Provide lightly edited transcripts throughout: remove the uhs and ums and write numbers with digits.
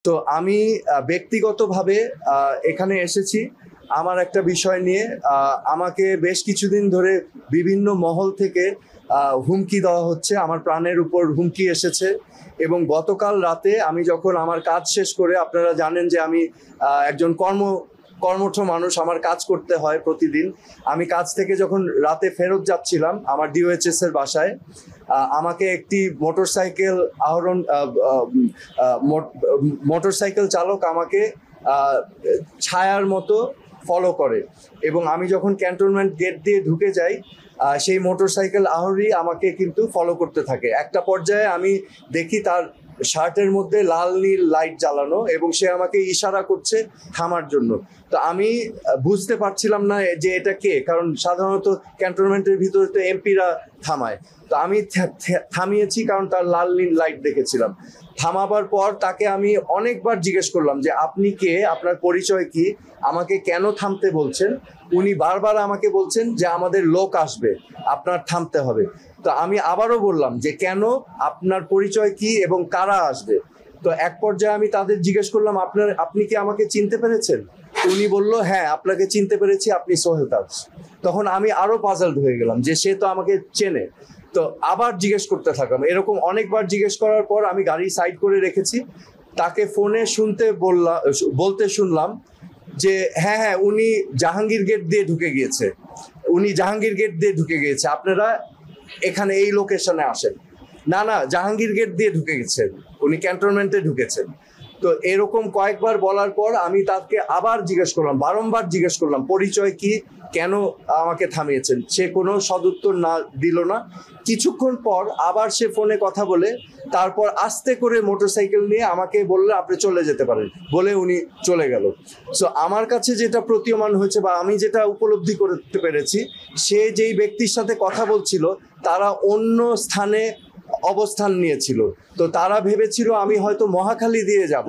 তো আমি ব্যক্তিগতভাবে এখানে এসেছি আমার একটা বিষয় নিয়ে। আমাকে বেশ কিছুদিন ধরে বিভিন্ন মহল থেকে হুমকি দেওয়া হচ্ছে, আমার প্রাণের উপর হুমকি এসেছে। এবং গতকাল রাতে আমি যখন আমার কাজ শেষ করে, আপনারা জানেন যে আমি একজন কর্মঠ মানুষ, আমার কাজ করতে হয় প্রতিদিন। আমি কাজ থেকে যখন রাতে ফেরত যাচ্ছিলাম আমার ডিওএইচএস এর বাসায়, আমাকে একটি মোটরসাইকেল চালক আমাকে ছায়ার মতো ফলো করে। এবং আমি যখন ক্যান্টনমেন্ট গেট দিয়ে ঢুকে যাই, সেই মোটরসাইকেল আরোহী আমাকে কিন্তু ফলো করতে থাকে। একটা পর্যায়ে আমি দেখি তার শার্টের মধ্যে লাল নীল লাইট জ্বালানো এবং সে আমাকে ইশারা করছে থামার জন্য। তো আমি বুঝতে পারছিলাম না যে এটা কে, কারণ সাধারণত ক্যান্টনমেন্টের ভিতরে তো এমপিরা থামায়। তো আমি থামিয়েছি কারণ তার লাল নীল লাইট দেখেছিলাম। থামাবার পর তাকে আমি অনেকবার জিজ্ঞেস করলাম যে আপনি কে, আপনার পরিচয় কি, আমাকে কেন থামতে বলছেন। উনি বারবার আমাকে বলছেন যে আমাদের লোক আসবে, আপনার থামতে হবে। তো আমি আবারও বললাম যে কেন, আপনার পরিচয় কি এবং কারা আসবে। তো এক পর্যায়ে আমি তাদের জিজ্ঞেস করলাম আপনি কি আমাকে চিনতে পেরেছেন। উনি বলল হ্যাঁ আপনাকে চিনতে পেরেছি, আপনি সোহেল তাজ। তখন আমি আরো পাজলড হয়ে গেলাম যে সে তো আমাকে চেনে। তো আবার জিজ্ঞেস করতে থাকলাম, এরকম অনেকবার জিজ্ঞেস করার পর আমি গাড়ি সাইড করে রেখেছি। তাকে ফোনে বলতে শুনলাম যে হ্যাঁ হ্যাঁ উনি জাহাঙ্গীর গেট দিয়ে ঢুকে গিয়েছে, আপনারা এখানে এই লোকেশনে আসেন। না না, জাহাঙ্গীর গেট দিয়ে ঢুকে গেছেন, উনি ক্যান্টনমেন্টে ঢুকেছেন। তো এরকম কয়েকবার বলার পর আমি তাকে আবার বারংবার জিজ্ঞেস করলাম পরিচয় কি, কেন আমাকে থামিয়েছেন। সে কোনো সদুত্তর দিল না। কিছুক্ষণ পর আবার সে ফোনে কথা বলে তারপর আস্তে করে মোটরসাইকেল নিয়ে আমাকে বললে আপনি চলে যেতে পারেন, বলে উনি চলে গেল। সো আমার কাছে যেটা প্রতীয়মান হয়েছে বা আমি যেটা উপলব্ধি করতে পেরেছি, সে যেই ব্যক্তির সাথে কথা বলছিল তারা অন্য স্থানে অবস্থান নিয়েছিল। তো তারা ভেবেছিল আমি হয়তো মহাখালী দিয়ে যাব,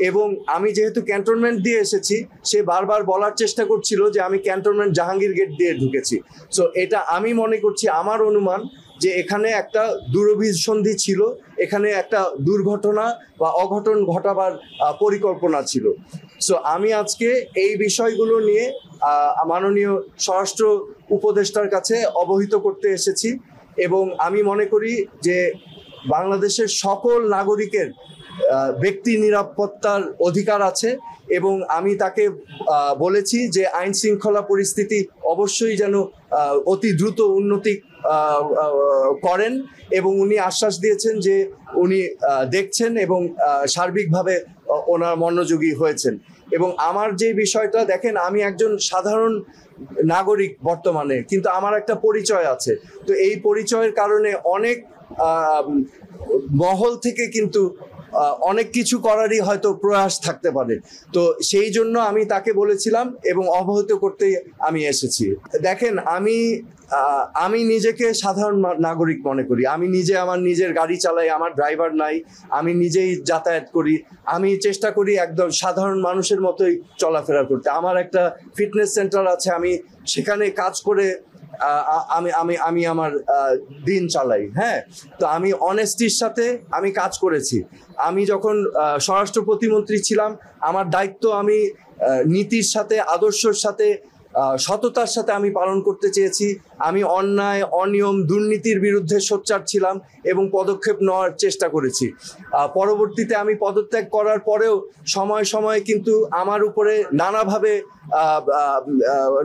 এবং আমি যেহেতু ক্যান্টনমেন্ট দিয়ে এসেছি সে বারবার বলার চেষ্টা করছিল যে আমি ক্যান্টনমেন্ট জাহাঙ্গীর গেট দিয়ে ঢুকেছি। সো এটা আমি মনে করছি, আমার অনুমান যে এখানে একটা দুরভিসন্ধি ছিল, এখানে একটা দুর্ঘটনা বা অঘটন ঘটাবার পরিকল্পনা ছিল। সো আমি আজকে এই বিষয়গুলো নিয়ে মাননীয় স্বরাষ্ট্র উপদেষ্টার কাছে অবহিত করতে এসেছি। এবং আমি মনে করি যে বাংলাদেশের সকল নাগরিকের ব্যক্তি নিরাপত্তার অধিকার আছে, এবং আমি তাকে বলেছি যে আইন শৃঙ্খলা পরিস্থিতি অবশ্যই যেন অতি দ্রুত উন্নতি করেন, এবং উনি আশ্বাস দিয়েছেন যে উনি দেখছেন এবং সার্বিকভাবে ওনার মনোযোগী হয়েছেন। এবং আমার যে বিষয়টা দেখেন, আমি একজন সাধারণ নাগরিক বর্তমানে, কিন্তু আমার একটা পরিচয় আছে। তো এই পরিচয়ের কারণে অনেক মহল থেকে কিন্তু অনেক কিছু করারই হয়তো প্রয়াস থাকতে পারে। তো সেই জন্য আমি তাকে বলেছিলাম এবং অবহিত করতে আমি এসেছি। দেখেন, আমি নিজেকে সাধারণ নাগরিক মনে করি। আমি নিজে আমার নিজের গাড়ি চালাই, আমার ড্রাইভার নাই, আমি নিজেই যাতায়াত করি। আমি চেষ্টা করি একদম সাধারণ মানুষের মতোই চলাফেরা করতে। আমার একটা ফিটনেস সেন্টার আছে, আমি সেখানে কাজ করে আমি আমি আমি আমার দিন চালাই। হ্যাঁ, তো আমি অনেস্টির সাথে আমি কাজ করেছি। আমি যখন স্বরাষ্ট্র প্রতিমন্ত্রী ছিলাম, আমার দায়িত্ব আমি নীতির সাথে, আদর্শের সাথে, সততার সাথে আমি পালন করতে চেয়েছি। আমি অন্যায়, অনিয়ম, দুর্নীতির বিরুদ্ধে সোচ্চার ছিলাম এবং পদক্ষেপ নেওয়ার চেষ্টা করেছি। পরবর্তীতে আমি পদত্যাগ করার পরেও সময় সময় কিন্তু আমার উপরে নানাভাবে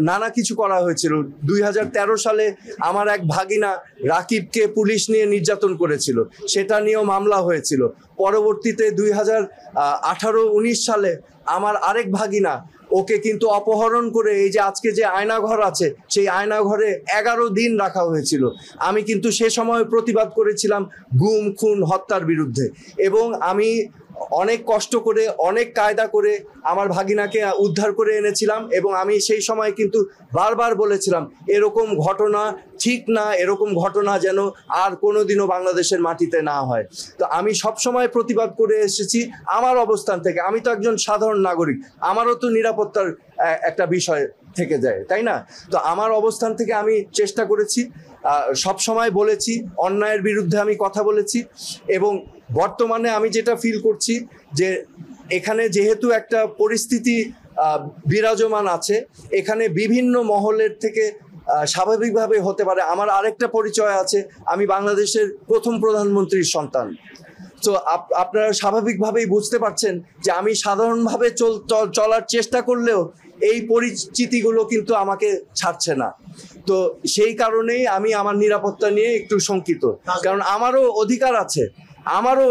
নানা কিছু করা হয়েছিল। 2013 সালে আমার এক ভাগিনা রাকিবকে পুলিশ নিয়ে নির্যাতন করেছিল, সেটা নিয়েও মামলা হয়েছিল। পরবর্তীতে 2018-19 সালে আমার আরেক ভাগিনা, ওকে কিন্তু অপহরণ করে এই যে আজকে যে আয়নাঘর আছে, সেই আয়নাঘরে 11 দিন রাখা হয়েছিল। আমি কিন্তু সে সময় প্রতিবাদ করেছিলাম গুম, খুন, হত্যার বিরুদ্ধে, এবং আমি অনেক কষ্ট করে, অনেক কায়দা করে আমার ভাগিনাকে উদ্ধার করে এনেছিলাম। এবং আমি সেই সময় কিন্তু বারবার বলেছিলাম এরকম ঘটনা ঠিক না, এরকম ঘটনা যেন আর কোনোদিনও বাংলাদেশের মাটিতে না হয়। তো আমি সবসময় প্রতিবাদ করে এসেছি আমার অবস্থান থেকে। আমি তো একজন সাধারণ নাগরিক, আমারও তো নিরাপত্তার একটা বিষয় থেকে যায়, তাই না? তো আমার অবস্থান থেকে আমি চেষ্টা করেছি, সব সময় বলেছি, অন্যায়ের বিরুদ্ধে আমি কথা বলেছি। এবং বর্তমানে আমি যেটা ফিল করছি যে এখানে যেহেতু একটা পরিস্থিতি বিরাজমান আছে, এখানে বিভিন্ন মহলের থেকে স্বাভাবিকভাবে হতে পারে। আমার আরেকটা পরিচয় আছে, আমি বাংলাদেশের প্রথম প্রধানমন্ত্রীর সন্তান। তো আপনারা স্বাভাবিকভাবেই বুঝতে পারছেন যে আমি সাধারণভাবে চলার চেষ্টা করলেও এই পরিচিতিগুলো কিন্তু আমাকে ছাড়ছে না। তো সেই কারণেই আমি আমার নিরাপত্তা নিয়ে একটু শঙ্কিত, কারণ আমারও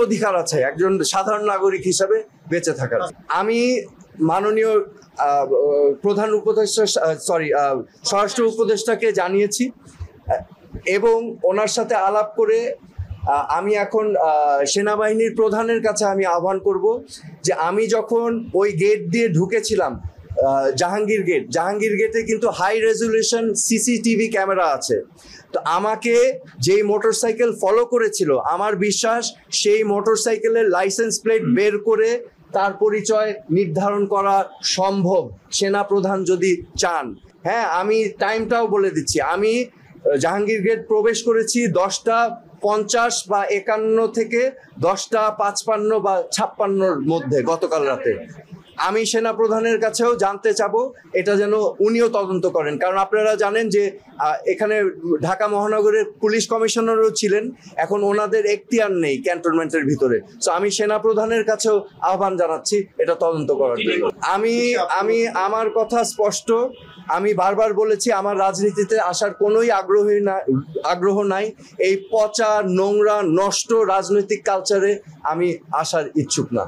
অধিকার আছে একজন সাধারণ নাগরিক হিসাবে বেঁচে থাকার। আমি মাননীয় প্রধান উপদেষ্টা স্বরাষ্ট্র উপদেষ্টাকে জানিয়েছি এবং ওনার সাথে আলাপ করে আমি এখন সেনাবাহিনীর প্রধানের কাছে আমি আহ্বান করব যে আমি যখন ওই গেট দিয়ে ঢুকেছিলাম, জাহাঙ্গীর গেটে কিন্তু হাই রেজুলেশন সিসিটিভি ক্যামেরা আছে। তো আমাকে যেই মোটরসাইকেল ফলো করেছিল, আমার বিশ্বাস সেই মোটরসাইকেলের লাইসেন্স প্লেট বের করে তার পরিচয় নির্ধারণ করা সম্ভব, সেনা প্রধান যদি চান। হ্যাঁ, আমি টাইমটাও বলে দিচ্ছি, আমি জাহাঙ্গীর গেট প্রবেশ করেছি 10:50 বা 51 থেকে 10:55 বা 56-র মধ্যে গতকাল রাতে। আমি সেনা প্রধানের কাছেও জানতে চাবো এটা যেন উনিও তদন্ত করেন, কারণ আপনারা জানেন যে এখানে ঢাকা মহানগরের পুলিশ কমিশনারও ছিলেন, এখন ওনাদের এখতিয়ার নেই ক্যান্টনমেন্টের ভিতরে। তো আমি সেনা প্রধানের কাছেও আহ্বান জানাচ্ছি এটা তদন্ত করার জন্য। আমার কথা স্পষ্ট, আমি বারবার বলেছি আমার রাজনীতিতে আসার কোনোই আগ্রহ নাই। এই পচা, নোংরা, নষ্ট রাজনৈতিক কালচারে আমি আসার ইচ্ছুক না।